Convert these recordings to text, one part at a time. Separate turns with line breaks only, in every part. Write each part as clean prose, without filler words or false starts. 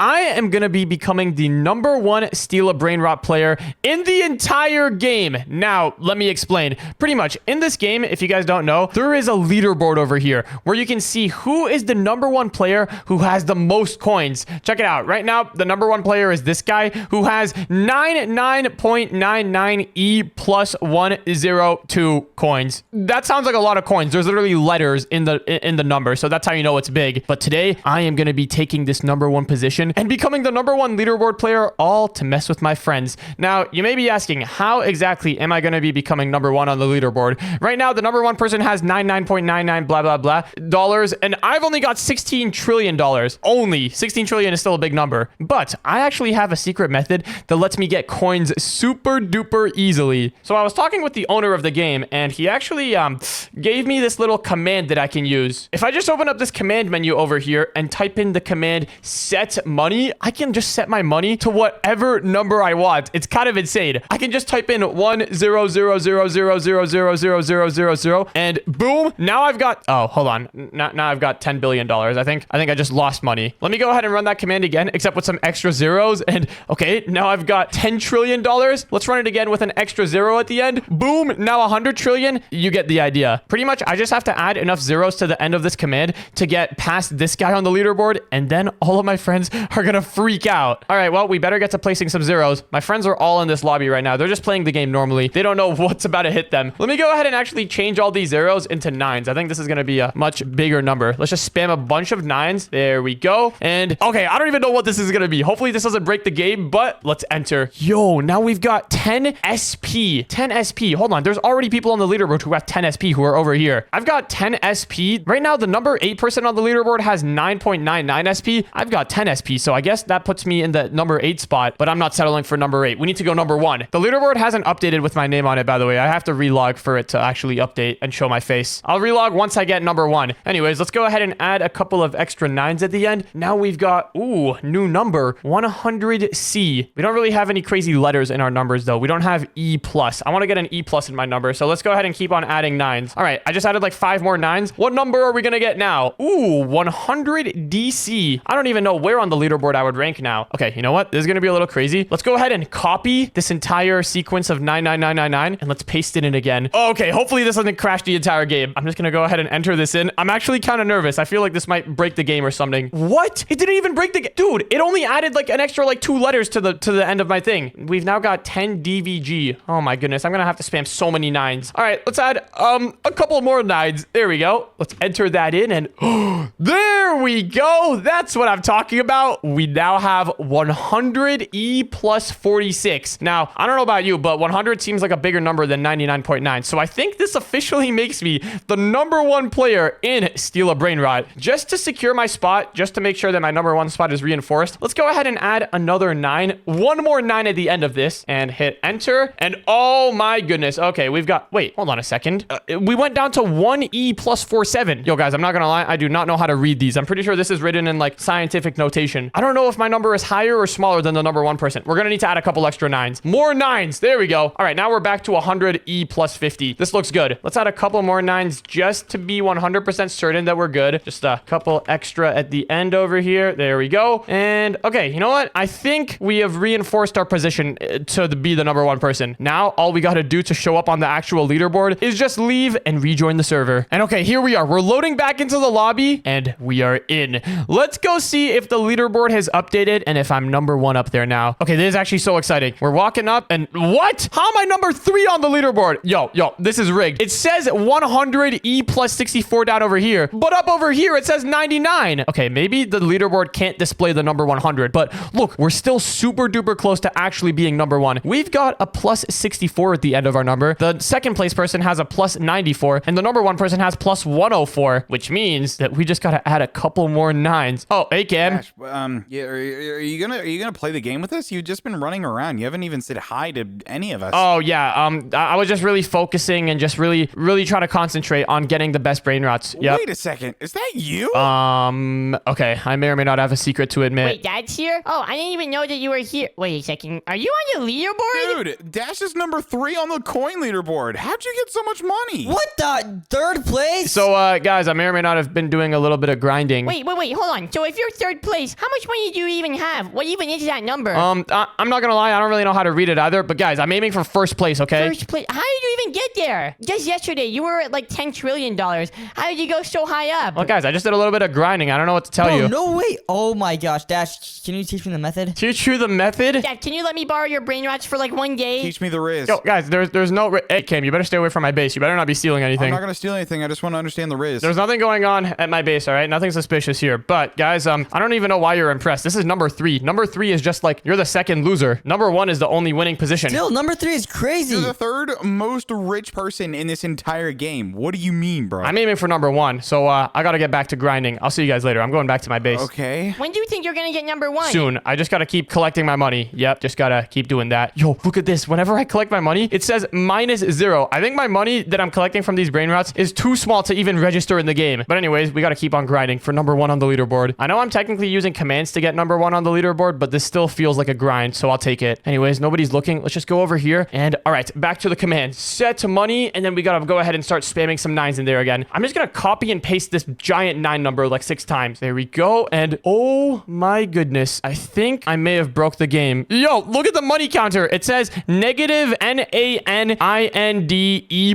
I am going to be becoming the #1 Steal A Brainrot player in the entire game. Now, let me explain. Pretty much, in this game, if you guys don't know, there is a leaderboard over here where you can see who is the #1 player who has the most coins. Check it out. Right now, the #1 player is this guy who has 99.99 E plus 102 coins. That sounds like a lot of coins. There's literally letters in the number, so that's how you know it's big. But today, I am going to be taking this #1 position and becoming the #1 leaderboard player, all to mess with my friends. Now, you may be asking, how exactly am I going to be becoming #1 on the leaderboard? Right now, the #1 person has 99.99 blah, blah, blah dollars, and I've only got $16 trillion. Only. 16 trillion is still a big number. But I actually have a secret method that lets me get coins super duper easily. So I was talking with the owner of the game, and he actually gave me this little command that I can use. If I just open up this command menu over here and type in the command set money, I can just set my money to whatever number I want. It's kind of insane. I can just type in 10000000000, and boom, now I've got, oh, hold on. Now I've got $10 billion. I think I just lost money. Let me go ahead and run that command again, except with some extra zeros. And okay, now I've got $10 trillion. Let's run it again with an extra zero at the end. Boom, now 100 trillion. You get the idea. Pretty much, I just have to add enough zeros to the end of this command to get past this guy on the leaderboard, and then all of my friends are gonna freak out. All right, well, we better get to placing some zeros. My friends are all in this lobby right now. They're just playing the game normally. They don't know what's about to hit them. Let me go ahead and actually change all these zeros into nines. I think this is gonna be a much bigger number. Let's just spam a bunch of nines. There we go. And okay, I don't even know what this is gonna be. Hopefully this doesn't break the game, but let's enter. Yo, now we've got 10 SP. 10 SP. Hold on. There's already people on the leaderboard who have 10 SP who are over here. I've got 10 SP. Right now, the #8 person on the leaderboard has 9.99 SP. I've got 10 SP, so I guess that puts me in the #8 spot, but I'm not settling for #8. We need to go #1. The leaderboard hasn't updated with my name on it, by the way. I have to relog for it to actually update and show my face. I'll relog once I get #1. Anyways, let's go ahead and add a couple of extra nines at the end. Now we've got, ooh, new number, 100C. We don't really have any crazy letters in our numbers, though. We don't have E+. I want to get an E+ in my number, so let's go ahead and keep on adding nines. All right, I just added like 5 more nines. What number are we going to get now? Ooh, 100 DC. I don't even know where on the leaderboard I would rank now. Okay, you know what? This is going to be a little crazy. Let's go ahead and copy this entire sequence of 99999 and let's paste it in again. Okay, hopefully this doesn't crash the entire game. I'm just going to go ahead and enter this in. I'm actually kind of nervous. I feel like this might break the game or something. What? It didn't even break the game. Dude, it only added like an extra like 2 letters to the end of my thing. We've now got 10 DVG. Oh my goodness. I'm going to have to spam so many nines. All right, let's add a couple more nines. There we go. Let's enter that in and there we go. That's what I'm talking about. We now have 100 E plus 46. Now, I don't know about you, but 100 seems like a bigger number than 99.9. So I think this officially makes me the #1 player in Steal A Brainrot. Just to secure my spot, just to make sure that my #1 spot is reinforced, let's go ahead and add another 9. One more 9 at the end of this and hit enter. And oh my goodness. Okay, we've got, wait, hold on a second. We went down to 1 E plus 47. Yo, guys, I'm not gonna lie. I do not know how to read these. I'm pretty sure this is written in like scientific notation. I don't know if my number is higher or smaller than the #1 person. We're gonna need to add a couple extra nines. More nines. There we go. All right, now we're back to 100 E plus 50. This looks good. Let's add a couple more nines just to be 100% certain that we're good. Just a couple extra at the end over here. There we go. And okay, you know what? I think we have reinforced our position to be the #1 person. Now, all we got to do to show up on the actual leaderboard is just leave and rejoin the server. And okay, here we are. We're loading back into the lobby and we are in. Let's go see if the leaderboard has updated and if I'm #1 up there now. Okay, this is actually so exciting. We're walking up and what? How am I #3 on the leaderboard? Yo, this is rigged. It says 100 E plus 64 down over here, but up over here it says 99. Okay, maybe the leaderboard can't display the number 100, but look, we're still super duper close to actually being #1. We've got a plus 64 at the end of our number. The second place person has a plus 94 and the #1 person has plus 104, which means that we just got to add a couple more nines. Oh, hey Cam.
Gosh, yeah, are you gonna play the game with us? You've just been running around. You haven't even said hi to any of us.
Oh yeah, I was just really focusing and just really trying to concentrate on getting the best brain rots. Yep.
Wait a second, is that you?
Okay, I may or may not have a secret to admit.
Wait, Dad's here? Oh, I didn't even know that you were here. Wait a second, are you on the leaderboard?
Dude, Dash is #3 on the coin leaderboard. How'd you get so much money?
What the? 3rd place?
So, guys, I may or may not have been doing a little bit of grinding.
Wait, hold on. So if you're 3rd place, guys, how much money do you even have? What even is that number?
I'm not gonna lie, I don't really know how to read it either. But guys, I'm aiming for first place, okay?
First place. How did you even get there? Just yesterday, you were at like $10 trillion. How did you go so high up?
Well, guys, I just did a little bit of grinding. I don't know what to tell you.
No way. Oh my gosh, Dash, can you teach me the method?
Teach you the method?
Dad, can you let me borrow your brain rots for like 1 day?
Teach me the riz.
Yo, guys, there's no... Hey, Cam, you better stay away from my base. You better not be stealing
I'm
anything.
not gonna steal anything. I just want to understand the riz.
There's nothing going on at my base, all right? Nothing suspicious here. But, guys, I don't even know why you're impressed. This is number 3. Number 3 is just like, you're the second loser. Number 1 is the only winning position.
Still, number 3 is crazy.
You're the third most rich person in this entire game. What do you mean, bro?
I'm aiming for number 1, so I gotta get back to grinding. I'll see you guys later. I'm going back to my base.
Okay.
When do you think you're gonna get number 1?
Soon. I just gotta keep collecting my money. Yep, just gotta keep doing that. Yo, look at this. Whenever I collect my money, it says -0. I think my money that I'm collecting from these brain rots is too small to even register in the game. But anyways, we gotta keep on grinding for number 1 on the leaderboard. I know I'm technically using commands to get number 1 on the leaderboard, but this still feels like a grind, so I'll take it. Anyways, nobody's looking. Let's just go over here. And all right, back to the command. Set to money, and then we gotta go ahead and start spamming some 9s in there again. I'm just gonna copy and paste this giant 9 number like 6 times. There we go. And oh my goodness, I think I may have broke the game. Yo, look at the money counter. It says negative NANINDE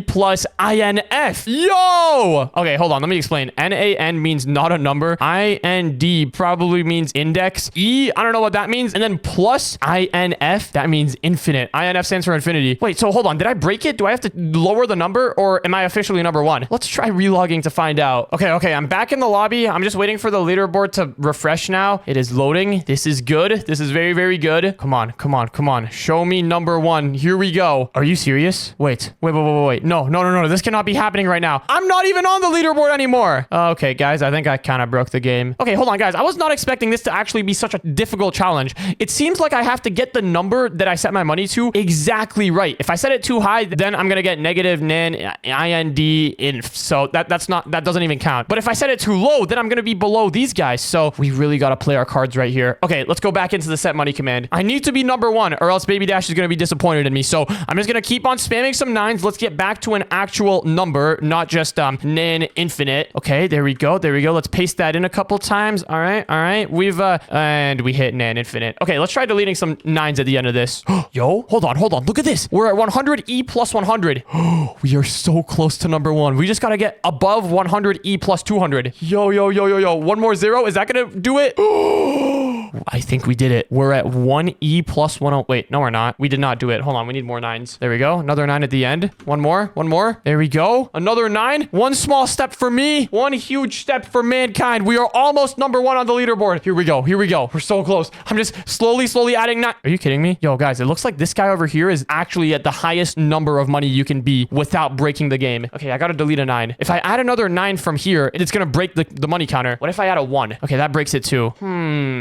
plus INF. Yo! Okay, hold on. Let me explain. NAN means not a number. IND probably means index. E, I don't know what that means. And then plus INF, that means infinite. INF stands for infinity. Wait, so hold on. Did I break it? Do I have to lower the number or am I officially number 1? Let's try relogging to find out. Okay, I'm back in the lobby. I'm just waiting for the leaderboard to refresh now. It is loading. This is good. This is very, very good. Come on. Show me number 1. Here we go. Are you serious? Wait. No. This cannot be happening right now. I'm not even on the leaderboard anymore. Okay, guys, I think I kind of broke the game. Okay, hold on, guys. I was not expecting this to actually be such a difficult challenge. It seems like I have to get the number that I set my money to exactly right. If I set it too high, then I'm gonna get negative nan IND inf. So that doesn't even count. But if I set it too low, then I'm gonna be below these guys. So we really gotta play our cards right here. Okay, let's go back into the set money command. I need to be number 1 or else Baby Dash is gonna be disappointed in me. So I'm just gonna keep on spamming some 9s. Let's get back to an actual number, not just nan infinite. Okay, there we go. Let's paste that in a couple times. All right. We've and we hit nan infinite. Okay, let's try deleting some 9s at the end of this. Yo, hold on. Look at this. We're at 100 E plus 100. We are so close to number 1. We just gotta get above 100 E plus 200. Yo. One more 0. Is that gonna do it? I think we did it. We're at 1 E plus 1. Wait, no, we're not. We did not do it. Hold on. We need more 9s. There we go. Another 9 at the end. One more. There we go. Another 9. One small step for me. One huge step for mankind. We are almost number 1 on the leaderboard. Here we go. We're so close. I'm just slowly adding 9. Are you kidding me? Yo, guys, it looks like this guy over here is actually at the highest number of money you can be without breaking the game. Okay, I gotta delete a 9. If I add another 9 from here, it's gonna break the money counter. What if I add a 1? Okay, that breaks it too.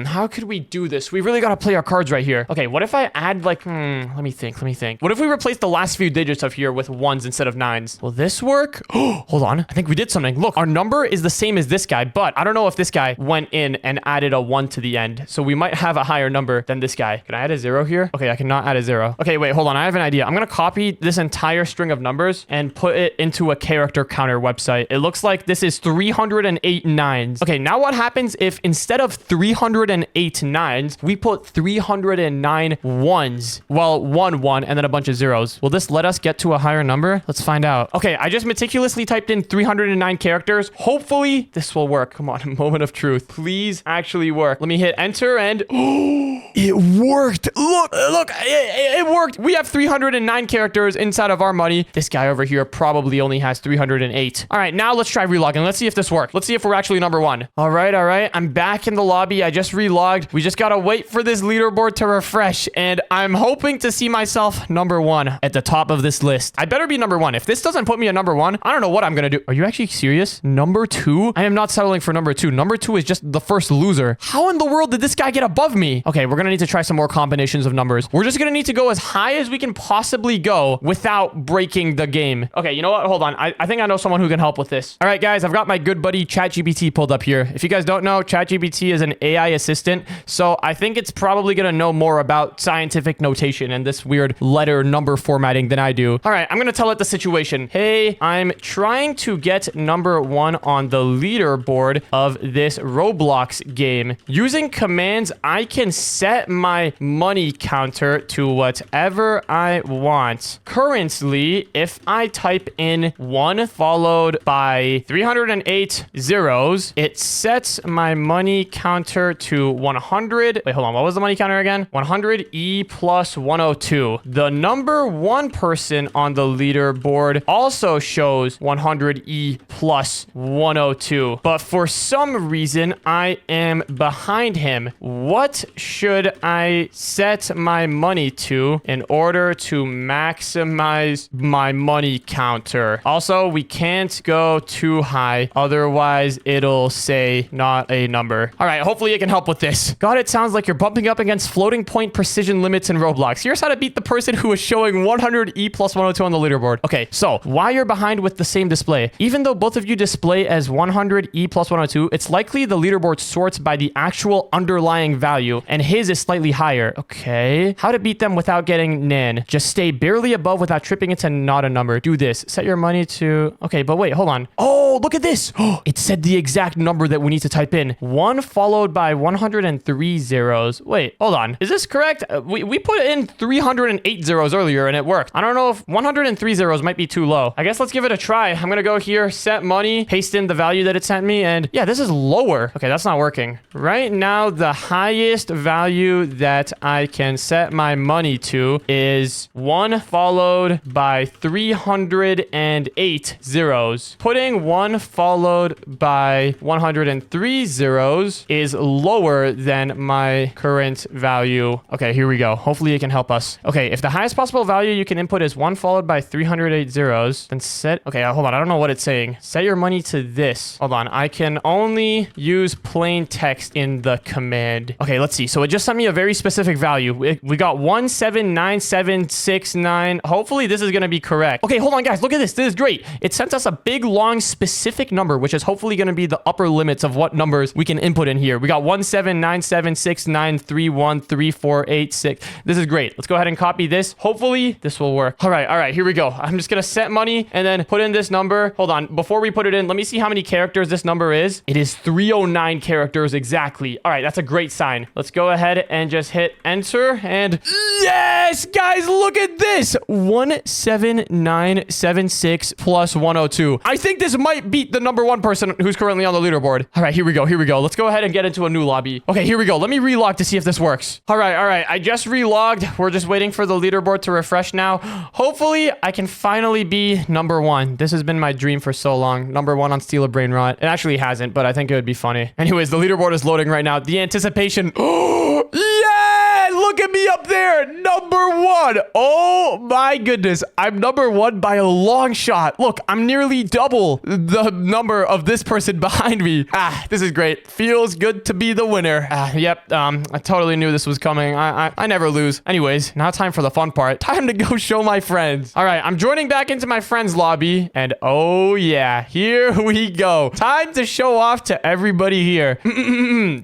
How could we do this? We really gotta play our cards right here. Okay, what if I add like, let me think. What if we replace the last few digits of here with 1s instead of 9s? Will this work? Hold on. I think we did something. Look, our number is the same as this guy, but I don't know if this guy went in and added a 1 to the end. So we might have a higher number than this guy. Can I add a 0 here? Okay, I cannot add a 0. Okay, wait, hold on. I have an idea. I'm gonna copy this entire string of numbers and put it into a character counter website. It looks like this is 308 9s. Okay, now what happens if instead of 308 9s, we put 309 1s? Well, 1 and then a bunch of 0s. Will this let us get to a higher number? Let's find out. Okay, I just meticulously typed in 309 characters. Hopefully this will work. Come on, moment of truth. Please actually work. Let me hit enter and it worked. Look, it worked. We have 309 characters inside of our money. This guy over here probably only has 308. All right, now let's try relogging. Let's see if this worked. Let's see if we're actually number 1. All right. I'm back in the lobby. I just relogged. We just gotta wait for this leaderboard to refresh, and I'm hoping to see myself number 1 at the top of this list. I better be number 1. If this doesn't put me at number 1, I don't know what I'm gonna do. Are you actually serious? Number 2? I am not settling for number 2. Number 2 is just the first loser. How in the world did this guy get above me? Okay, we're gonna need to try some more combinations of numbers. We're just gonna need to go as high as we can possibly go without breaking the game. Okay, you know what? Hold on. I think I know someone who can help with this. All right, guys, I've got my good buddy ChatGPT pulled up here. If you guys don't know, ChatGPT is an AI assistant So I think it's probably going to know more about scientific notation and this weird letter number formatting than I do. All right, I'm going to tell it the situation. Hey, I'm trying to get number 1 on the leaderboard of this Roblox game. Using commands, I can set my money counter to whatever I want. Currently, if I type in 1 followed by 308 zeros, it sets my money counter to 100. Wait, hold on. What was the money counter again? 100E plus 102. The number 1 person on the leaderboard also shows 100E plus 102. But for some reason, I am behind him. What should I set my money to in order to maximize my money counter? Also, we can't go too high. Otherwise, it'll say not a number. All right, hopefully it can help with this. God, it sounds like you're bumping up against floating point precision limits in Roblox. Here's how to beat the person who is showing 100E plus 102 on the leaderboard. Okay, so why you're behind with the same display? Even though both of you display as 100E plus 102, it's likely the leaderboard sorts by the actual underlying value, and his is slightly higher. Okay. How to beat them without getting nan? Just stay barely above without tripping into not a number. Do this. Set your money to... Okay, but wait, hold on. Oh, look at this. It said the exact number that we need to type in. 1 followed by 103 zeros. Wait, hold on. Is this correct? We put in 308 zeros earlier and it worked. I don't know if 103 zeros might be too low. I guess let's give it a try. I'm gonna go here, set money, paste in the value that it sent me, and yeah, this is lower. Okay, that's not working. Right now, the highest value that I can set my money to is 1 followed by 308 zeros. Putting 1 followed by 103 zeros is lower than my current value. Okay, here we go. Hopefully it can help us. Okay, if the highest possible value you can input is 1 followed by 308 zeros, then set... Okay, hold on. I don't know what it's saying. Set your money to this. Hold on. I can only use plain text in the command. Okay, let's see. So it just sent me a very specific value. We got 179769. Hopefully this is going to be correct. Okay, hold on, guys. Look at this. This is great. It sent us a big, long, specific number, which is hopefully going to be the upper limits of what numbers we can input in here. We got 179769313486. This is great. Let's go ahead and copy this. Hopefully this will work. All right, here we go. I'm just going to set money and then put in this number. Hold on. Before we put it in, let me see how many characters this number is. It is 309 characters exactly. All right, that's a great sign. Let's go ahead and just hit enter and yes, guys, look at this. 17976 plus 102. I think this might beat the number 1 person who's currently on the leaderboard. All right, here we go. Let's go ahead and get into a new lobby. Okay, here we go. Let me relog to see if this works. All right. I just relogged. We're just waiting for the leaderboard to refresh now. Hopefully, I can finally be number 1. This has been my dream for so long. Number 1 on Steal A Brainrot. It actually hasn't, but I think it would be funny. Anyways, the leaderboard is loading right now. The anticipation. Oh, yeah! Look at me up there. Number 1. Oh, my goodness. I'm number 1 by a long shot. Look, I'm nearly double the number of this person behind me. This is great. Feels good to be the winner. Yep. I totally knew this was coming. I never lose. Anyways, now time for the fun part. Time to go show my friends. All right, I'm joining back into my friends lobby, and oh yeah, here we go. Time to show off to everybody here.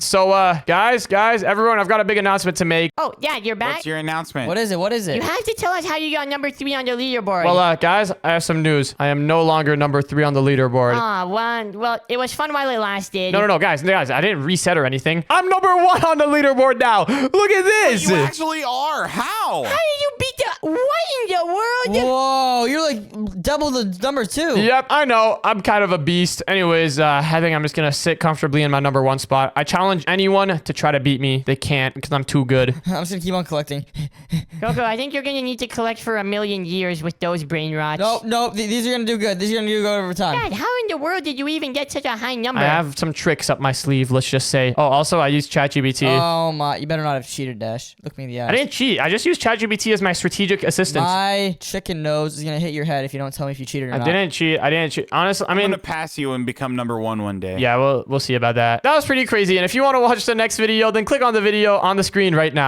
So, guys, everyone, I've got a big announcement to make.
Oh, Dad, you're back?
What's your announcement?
What is it?
You have to tell us how you got number 3 on the leaderboard.
Well, guys, I have some news. I am no longer number 3 on the leaderboard.
Well, it was fun while it lasted.
No, guys, I didn't reset or anything. I'm number 1 on the leaderboard now. Look at this.
You actually are. How?
How did you beat the... What in the world?
Whoa, you're like double the number 2.
Yep, I know. I'm kind of a beast. Anyways, I think I'm just going to sit comfortably in my number 1 spot. I challenge anyone to try to beat me. They can't because I'm too good.
I'm just gonna keep on collecting.
Koko, I think you're gonna need to collect for 1,000,000 years with those brain rots.
No, these are gonna do good. These are gonna do good over time.
Dad, how in the world did you even get such a high number?
I have some tricks up my sleeve, let's just say. Oh, also, I use ChatGPT.
Oh my, you better not have cheated, Dash. Look me in the eyes.
I didn't cheat. I just used ChatGPT as my strategic assistant.
My chicken nose is gonna hit your head if you don't tell me if you cheated or not.
I didn't cheat. Honestly,
I'm gonna pass you and become number 1 one day.
Yeah, we'll see about that. That was pretty crazy. And if you want to watch the next video, then click on the video on the screen right now.